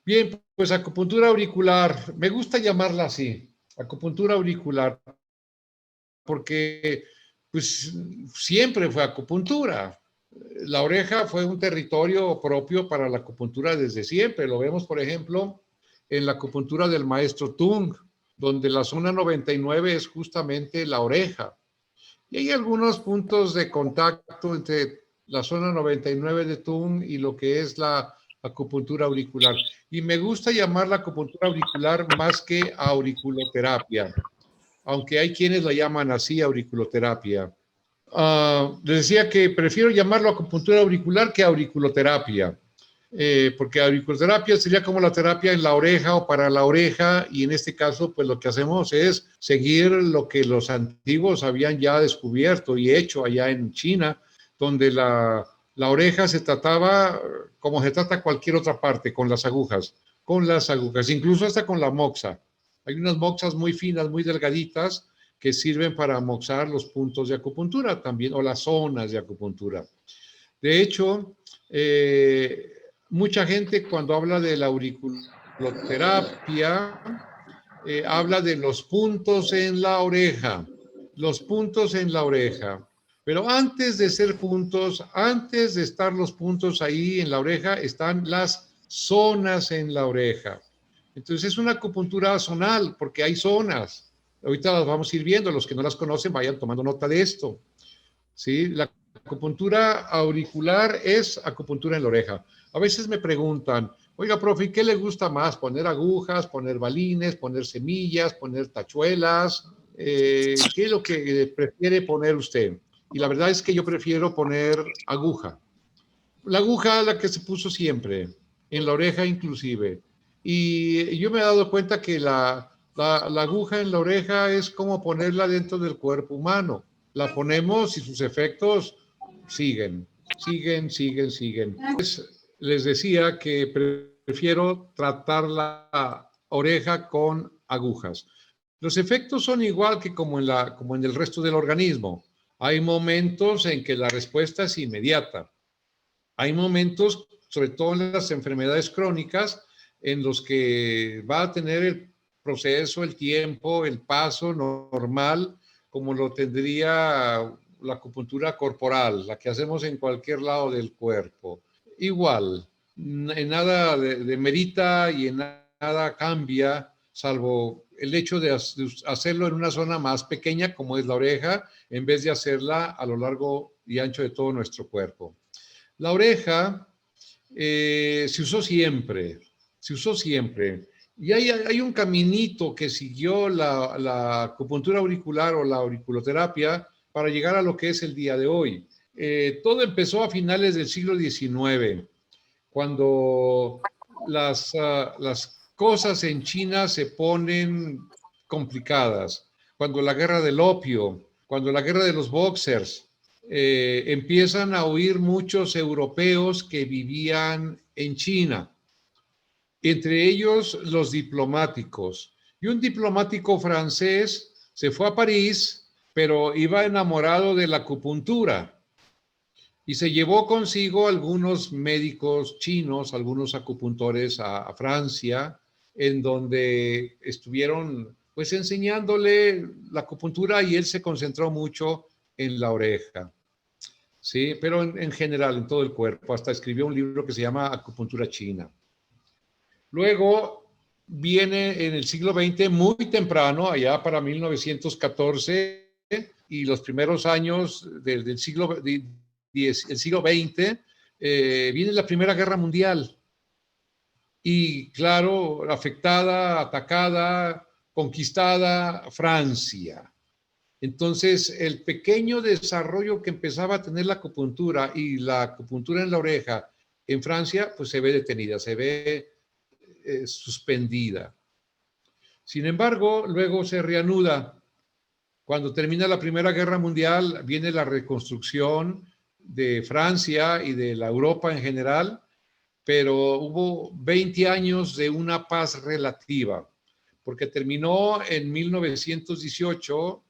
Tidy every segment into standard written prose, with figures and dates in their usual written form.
Bien, pues acupuntura auricular, me gusta llamarla así, acupuntura auricular, porque pues siempre fue acupuntura. La oreja fue un territorio propio para la acupuntura desde siempre. Lo vemos, por ejemplo, en la acupuntura del maestro Tung, donde la zona 99 es justamente la oreja. Y hay algunos puntos de contacto entre la zona 99 de Tung y lo que es la acupuntura auricular. Y me gusta llamar la acupuntura auricular más que auriculoterapia, aunque hay quienes la llaman así, auriculoterapia. Les decía que prefiero llamarlo acupuntura auricular que auriculoterapia, porque auriculoterapia sería como la terapia en la oreja o para la oreja, y en este caso, pues lo que hacemos es seguir lo que los antiguos habían ya descubierto y hecho allá en China, donde la oreja se trataba como se trata cualquier otra parte, con las agujas, incluso hasta con la moxa. Hay unas moxas muy finas, muy delgaditas, que sirven para moxar los puntos de acupuntura también, o las zonas de acupuntura. De hecho, mucha gente cuando habla de la auriculoterapia, habla de los puntos en la oreja, los puntos en la oreja. Pero antes de ser puntos, antes de estar los puntos ahí en la oreja, están las zonas en la oreja. Entonces es una acupuntura zonal porque hay zonas. Ahorita las vamos a ir viendo. Los que no las conocen vayan tomando nota de esto. ¿Sí? La acupuntura auricular es acupuntura en la oreja. A veces me preguntan, oiga, profe, ¿qué le gusta más? ¿Poner agujas, poner balines, poner semillas, poner tachuelas? ¿Qué es lo que prefiere poner usted? Y la verdad es que yo prefiero poner aguja. La aguja, la que se puso siempre, en la oreja inclusive. Y yo me he dado cuenta que la aguja en la oreja es como ponerla dentro del cuerpo humano. La ponemos y sus efectos siguen, siguen, siguen, siguen. Les decía que prefiero tratar la oreja con agujas. Los efectos son igual que como en el resto del organismo. Hay momentos en que la respuesta es inmediata. Hay momentos, sobre todo en las enfermedades crónicas, en los que va a tener el proceso, el tiempo, el paso normal, como lo tendría la acupuntura corporal, la que hacemos en cualquier lado del cuerpo. Igual, en nada demerita y en nada cambia, salvo el hecho de hacerlo en una zona más pequeña, como es la oreja, en vez de hacerla a lo largo y ancho de todo nuestro cuerpo. La oreja se usó siempre, se usó siempre. Y hay un caminito que siguió la acupuntura auricular o la auriculoterapia para llegar a lo que es el día de hoy. Todo empezó a finales del siglo XIX, cuando las cosas en China se ponen complicadas, cuando la guerra del opio, cuando la guerra de los boxers, empiezan a huir muchos europeos que vivían en China, entre ellos los diplomáticos. Y un diplomático francés se fue a París, pero iba enamorado de la acupuntura y se llevó consigo algunos médicos chinos, algunos acupuntores a Francia, en donde estuvieron pues enseñándole la acupuntura y él se concentró mucho en la oreja. Sí, pero en general, en todo el cuerpo. Hasta escribió un libro que se llama Acupuntura China. Luego viene en el siglo XX, muy temprano, allá para 1914, y los primeros años del siglo, el siglo XX, viene la Primera Guerra Mundial. Y claro, afectada, atacada, conquistada Francia. Entonces, el pequeño desarrollo que empezaba a tener la acupuntura y la acupuntura en la oreja en Francia, pues se ve detenida, se ve suspendida. Sin embargo, luego se reanuda. Cuando termina la Primera Guerra Mundial, viene la reconstrucción de Francia y de la Europa en general, pero hubo 20 años de una paz relativa, porque terminó en 1918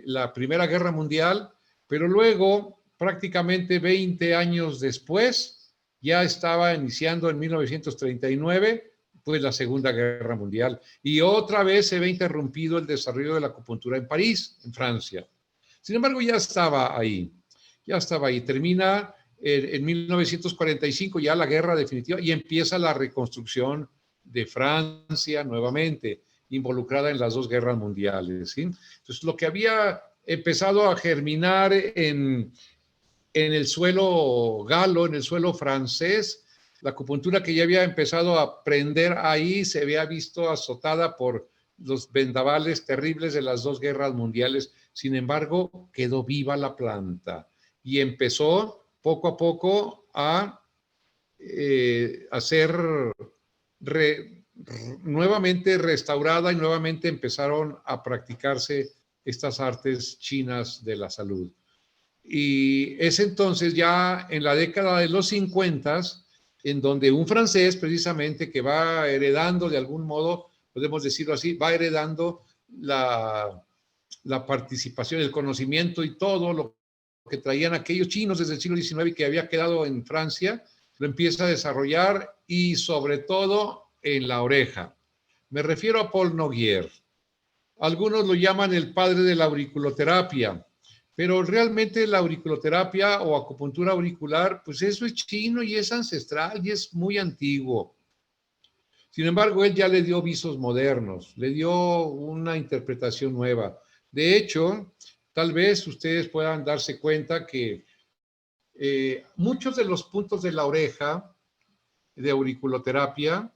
la Primera Guerra Mundial, pero luego, prácticamente 20 años después, ya estaba iniciando en 1939, pues la Segunda Guerra Mundial. Y otra vez se ve interrumpido el desarrollo de la acupuntura en París, en Francia. Sin embargo, ya estaba ahí. Termina en 1945 ya la guerra definitiva y empieza la reconstrucción de Francia nuevamente, involucrada en las dos guerras mundiales, ¿sí? Entonces, lo que había empezado a germinar en el suelo galo, en el suelo francés, la acupuntura que ya había empezado a aprender ahí se había visto azotada por los vendavales terribles de las dos guerras mundiales. Sin embargo, quedó viva la planta y empezó poco a poco a ser nuevamente restaurada y nuevamente empezaron a practicarse estas artes chinas de la salud. Y es entonces ya en la década de los 50 en donde un francés precisamente que va heredando de algún modo, podemos decirlo así, va heredando la participación, el conocimiento y todo lo que traían aquellos chinos desde el siglo XIX y que había quedado en Francia, lo empieza a desarrollar y sobre todo en la oreja. Me refiero a Paul Noguier. Algunos lo llaman el padre de la auriculoterapia, pero realmente la auriculoterapia o acupuntura auricular, pues eso es chino y es ancestral y es muy antiguo. Sin embargo, él ya le dio visos modernos, le dio una interpretación nueva. De hecho, tal vez ustedes puedan darse cuenta que muchos de los puntos de la oreja de auriculoterapia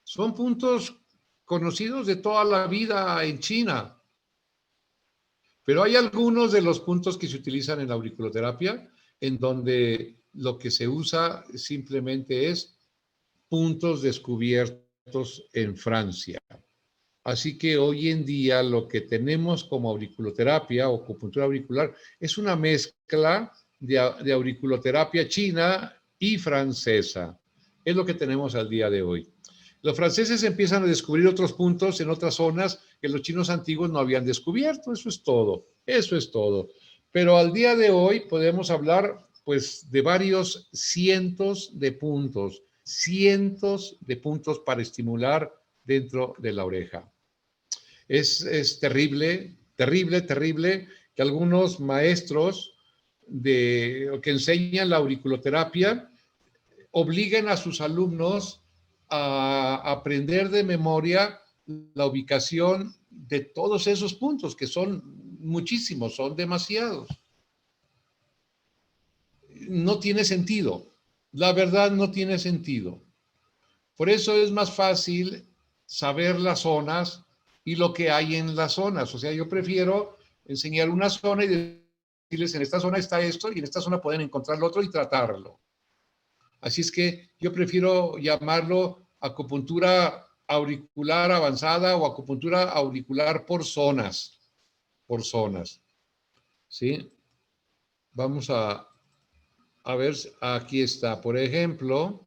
son puntos conocidos de toda la vida en China. Pero hay algunos de los puntos que se utilizan en la auriculoterapia en donde lo que se usa simplemente es puntos descubiertos en Francia. Así que hoy en día lo que tenemos como auriculoterapia o acupuntura auricular es una mezcla de auriculoterapia china y francesa. Es lo que tenemos al día de hoy. Los franceses empiezan a descubrir otros puntos en otras zonas que los chinos antiguos no habían descubierto. Eso es todo. Eso es todo. Pero al día de hoy podemos hablar pues de varios cientos de puntos para estimular dentro de la oreja. Es terrible, terrible, terrible que algunos maestros que enseñan la auriculoterapia obliguen a sus alumnos a aprender de memoria la ubicación de todos esos puntos, que son muchísimos, son demasiados. No tiene sentido. La verdad no tiene sentido. Por eso es más fácil saber las zonas y lo que hay en las zonas. O sea, yo prefiero enseñar una zona y decirles, en esta zona está esto y en esta zona pueden encontrar lo otro y tratarlo. Así es que yo prefiero llamarlo acupuntura auricular avanzada o acupuntura auricular por zonas. Por zonas. ¿Sí? Vamos a ver, aquí está. Por ejemplo,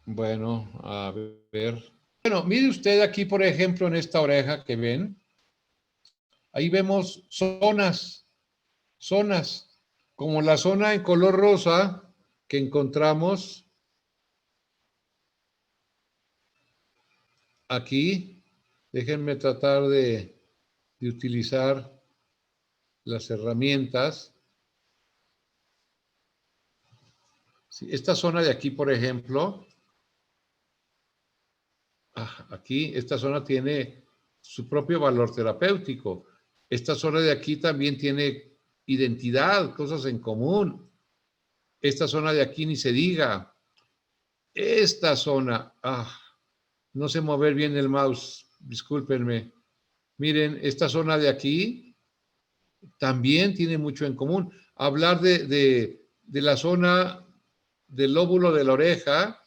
bueno, a ver. Bueno, mire usted aquí, por ejemplo, en esta oreja que ven. Ahí vemos zonas, como la zona en color rosa que encontramos aquí. Déjenme tratar de utilizar las herramientas. Sí, esta zona de aquí, por ejemplo, aquí, esta zona tiene su propio valor terapéutico. Esta zona de aquí también tiene identidad, cosas en común. Esta zona de aquí ni se diga. Esta zona, no sé mover bien el mouse, discúlpenme. Miren, esta zona de aquí también tiene mucho en común. Hablar de la zona del lóbulo de la oreja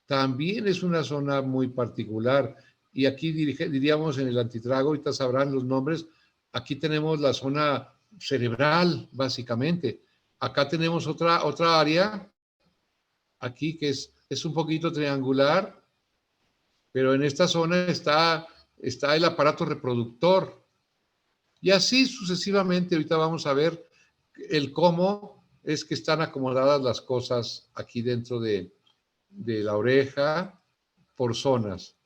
también es una zona muy particular. Y aquí diríamos en el antitrago, ahorita sabrán los nombres, aquí tenemos la zona cerebral, básicamente. Acá tenemos otra área, aquí que es un poquito triangular, pero en esta zona está el aparato reproductor. Y así sucesivamente, ahorita vamos a ver el cómo es que están acomodadas las cosas aquí dentro de la oreja por zonas,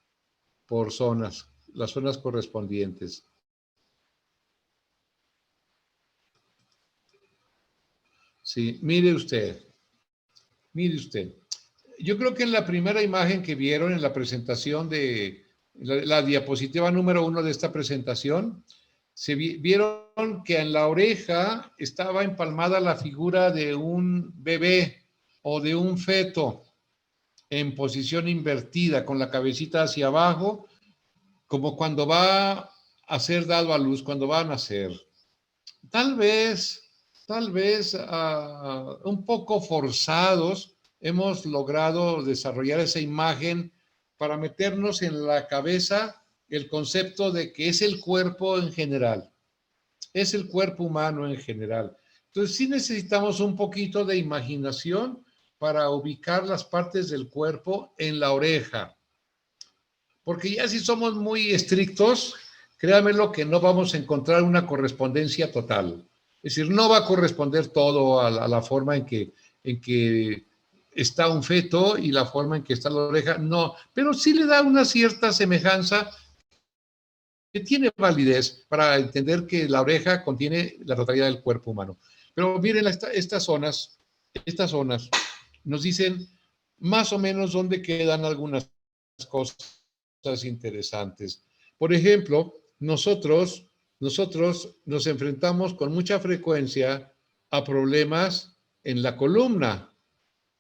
las zonas correspondientes. Sí, mire usted. Yo creo que en la primera imagen que vieron en la presentación de la diapositiva número 1 de esta presentación, vieron que en la oreja estaba empalmada la figura de un bebé o de un feto en posición invertida, con la cabecita hacia abajo, como cuando va a ser dado a luz, cuando va a nacer. Tal vez un poco forzados hemos logrado desarrollar esa imagen para meternos en la cabeza el concepto de que es el cuerpo en general, es el cuerpo humano en general. Entonces sí necesitamos un poquito de imaginación para ubicar las partes del cuerpo en la oreja. Porque ya si somos muy estrictos, créanmelo que no vamos a encontrar una correspondencia total. Es decir, no va a corresponder todo a la forma en que está un feto y la forma en que está la oreja, no, pero sí le da una cierta semejanza que tiene validez para entender que la oreja contiene la totalidad del cuerpo humano. Pero miren, estas zonas nos dicen más o menos dónde quedan algunas cosas interesantes. Por ejemplo, nosotros nos enfrentamos con mucha frecuencia a problemas en la columna.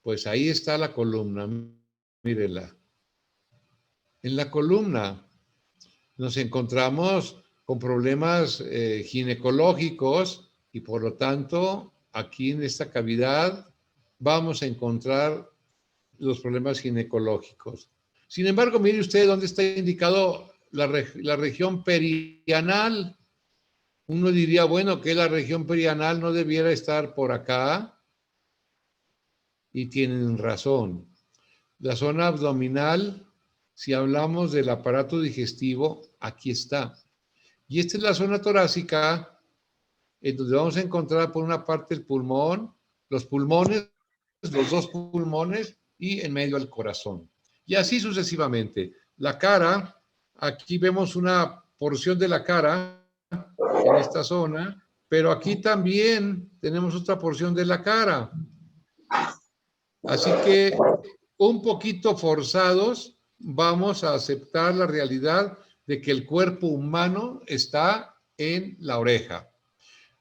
Pues ahí está la columna, mírenla. En la columna nos encontramos con problemas ginecológicos y por lo tanto aquí en esta cavidad vamos a encontrar los problemas ginecológicos. Sin embargo, mire usted dónde está indicado la región perianal. Uno diría, bueno, que la región perianal no debiera estar por acá, y tienen razón. La zona abdominal, si hablamos del aparato digestivo, aquí está. Y esta es la zona torácica, en donde vamos a encontrar por una parte el pulmón, los pulmones, los dos pulmones y en medio el corazón. Y así sucesivamente. La cara, aquí vemos una porción de la cara en esta zona, pero aquí también tenemos otra porción de la cara. Así que un poquito forzados vamos a aceptar la realidad de que el cuerpo humano está en la oreja.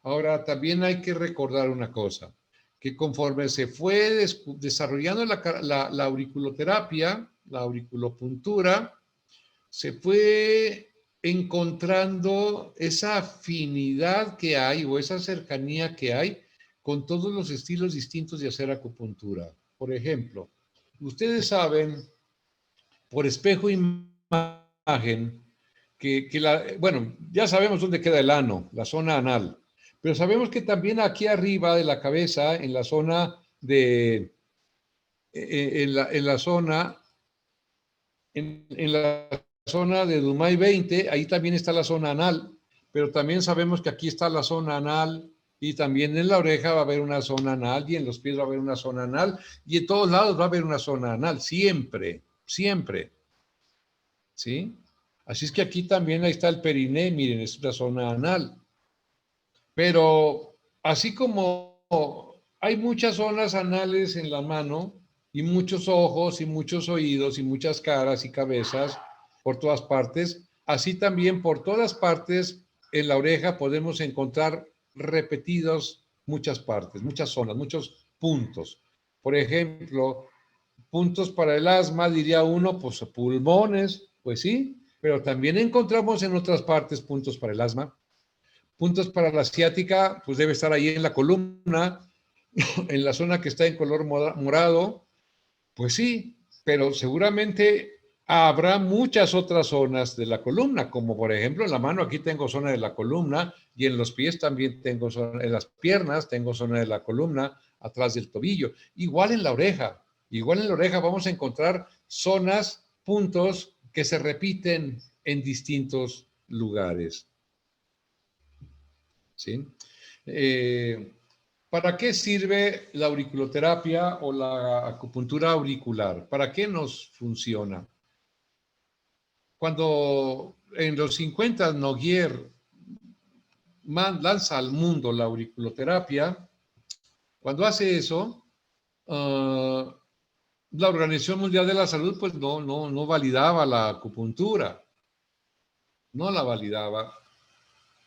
Ahora, también hay que recordar una cosa, que conforme se fue desarrollando la auriculoterapia, la auriculopuntura, se fue encontrando esa afinidad que hay o esa cercanía que hay con todos los estilos distintos de hacer acupuntura. Por ejemplo, ustedes saben, por espejo imagen, bueno, ya sabemos dónde queda el ano, la zona anal, pero sabemos que también aquí arriba de la cabeza, en la zona de, en la zona, en la zona de Dumay 20, ahí también está la zona anal, pero también sabemos que aquí está la zona anal y también en la oreja va a haber una zona anal y en los pies va a haber una zona anal y en todos lados va a haber una zona anal, siempre, siempre, ¿sí? Así es que aquí también ahí está el periné, miren, es la zona anal. Pero así como hay muchas zonas anales en la mano y muchos ojos y muchos oídos y muchas caras y cabezas por todas partes, así también por todas partes en la oreja podemos encontrar repetidos muchas partes, muchas zonas, muchos puntos. Por ejemplo, puntos para el asma, diría uno, pues pulmones, pues sí, pero también encontramos en otras partes puntos para el asma. Puntos para la ciática, pues debe estar ahí en la columna, en la zona que está en color morado, pues sí, pero seguramente habrá muchas otras zonas de la columna, como por ejemplo en la mano aquí tengo zona de la columna y en los pies también tengo zona, en las piernas tengo zona de la columna, atrás del tobillo, igual en la oreja vamos a encontrar zonas, puntos que se repiten en distintos lugares. ¿Sí? ¿Para qué sirve la auriculoterapia o la acupuntura auricular? ¿Para qué nos funciona? Cuando en los 50 Noguer lanza al mundo la auriculoterapia, cuando hace eso, la Organización Mundial de la Salud pues no validaba la acupuntura, no la validaba.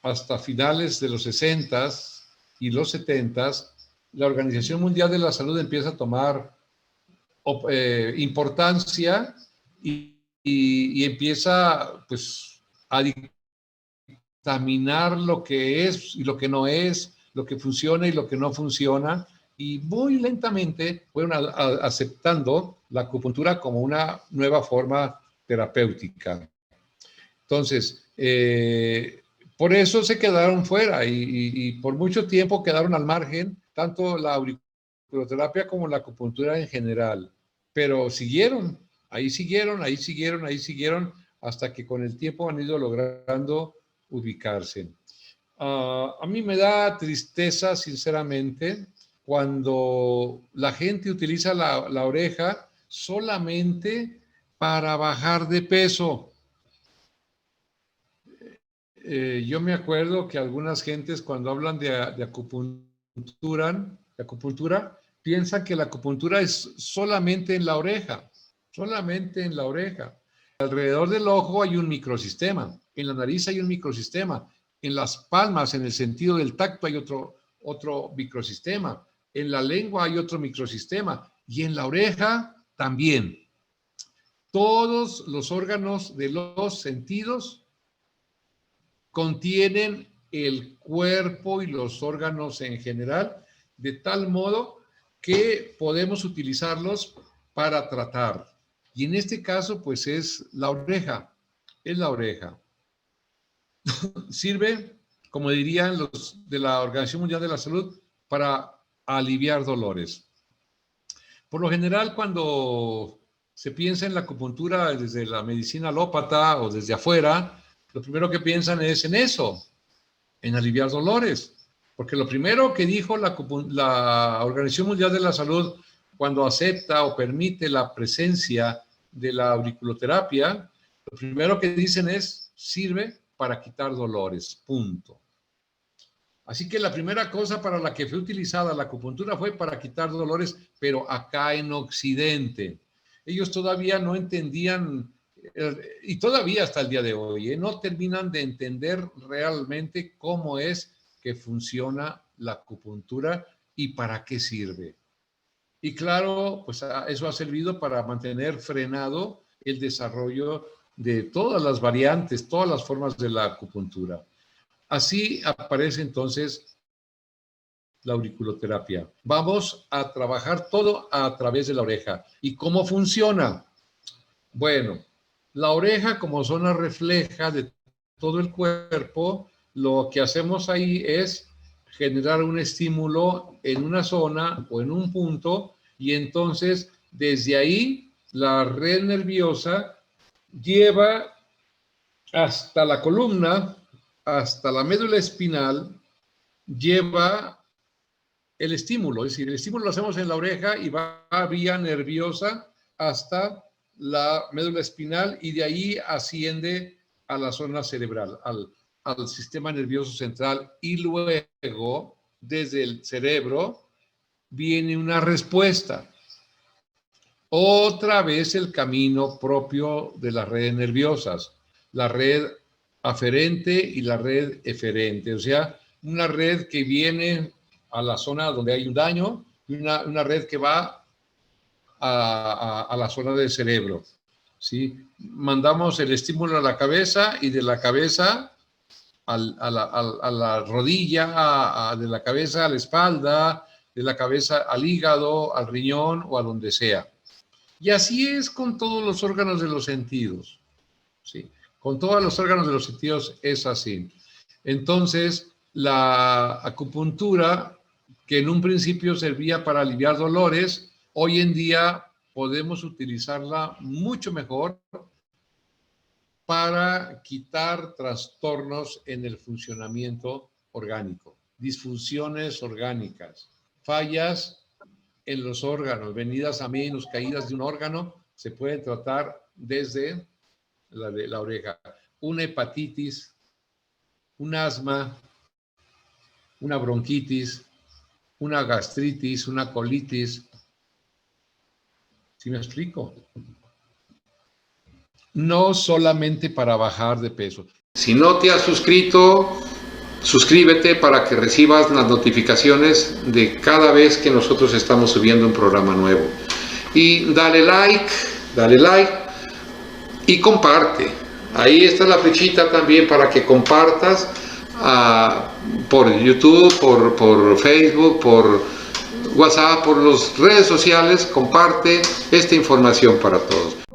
Hasta finales de los 60s y los 70s, la Organización Mundial de la Salud empieza a tomar importancia y empieza pues a dictaminar lo que es y lo que no es, lo que funciona y lo que no funciona, y muy lentamente fueron aceptando la acupuntura como una nueva forma terapéutica. Entonces, por eso se quedaron fuera y por mucho tiempo quedaron al margen, tanto la auriculoterapia como la acupuntura en general. Pero siguieron, ahí siguieron, ahí siguieron, ahí siguieron, hasta que con el tiempo han ido logrando ubicarse. A mí me da tristeza, sinceramente, cuando la gente utiliza la oreja solamente para bajar de peso. Yo me acuerdo que algunas gentes cuando hablan de acupuntura, piensan que la acupuntura es solamente en la oreja, solamente en la oreja. Alrededor del ojo hay un microsistema, en la nariz hay un microsistema, en las palmas, en el sentido del tacto, hay otro microsistema, en la lengua hay otro microsistema y en la oreja también. Todos los órganos de los sentidos contienen el cuerpo y los órganos en general, de tal modo que podemos utilizarlos para tratar. Y en este caso, pues es la oreja, es la oreja. Sirve, como dirían los de la Organización Mundial de la Salud, para aliviar dolores. Por lo general, cuando se piensa en la acupuntura desde la medicina alópata o desde afuera, lo primero que piensan es en eso, en aliviar dolores. Porque lo primero que dijo la Organización Mundial de la Salud cuando acepta o permite la presencia de la auriculoterapia, lo primero que dicen es, sirve para quitar dolores, punto. Así que la primera cosa para la que fue utilizada la acupuntura fue para quitar dolores, pero acá en Occidente. Ellos todavía no entendían, y todavía hasta el día de hoy, no terminan de entender realmente cómo es que funciona la acupuntura y para qué sirve. Y claro, pues eso ha servido para mantener frenado el desarrollo de todas las variantes, todas las formas de la acupuntura. Así aparece entonces la auriculoterapia. Vamos a trabajar todo a través de la oreja. ¿Y cómo funciona? Bueno, la oreja como zona refleja de todo el cuerpo, lo que hacemos ahí es generar un estímulo en una zona o en un punto y entonces desde ahí la red nerviosa lleva hasta la columna, hasta la médula espinal, lleva el estímulo, es decir, el estímulo lo hacemos en la oreja y va vía nerviosa hasta la médula espinal y de ahí asciende a la zona cerebral, al sistema nervioso central y luego desde el cerebro viene una respuesta. Otra vez el camino propio de las redes nerviosas, la red aferente y la red eferente, o sea, una red que viene a la zona donde hay un daño y una red que va a la zona del cerebro. ¿Sí? Mandamos el estímulo a la cabeza y de la cabeza a la rodilla, de la cabeza a la espalda, de la cabeza al hígado, al riñón o a donde sea. Y así es con todos los órganos de los sentidos. ¿Sí? Con todos los órganos de los sentidos es así. Entonces, la acupuntura, que en un principio servía para aliviar dolores, hoy en día podemos utilizarla mucho mejor para quitar trastornos en el funcionamiento orgánico, disfunciones orgánicas. fallas en los órganos, venidas a menos, caídas de un órgano, se pueden tratar desde la oreja. Una hepatitis, un asma, una bronquitis, una gastritis, una colitis. ¿Sí me explico? No solamente para bajar de peso. Si no te has suscrito, suscríbete para que recibas las notificaciones de cada vez que nosotros estamos subiendo un programa nuevo. Y dale like y comparte. Ahí está la flechita también para que compartas por YouTube, por Facebook, por WhatsApp, por las redes sociales. Comparte esta información para todos.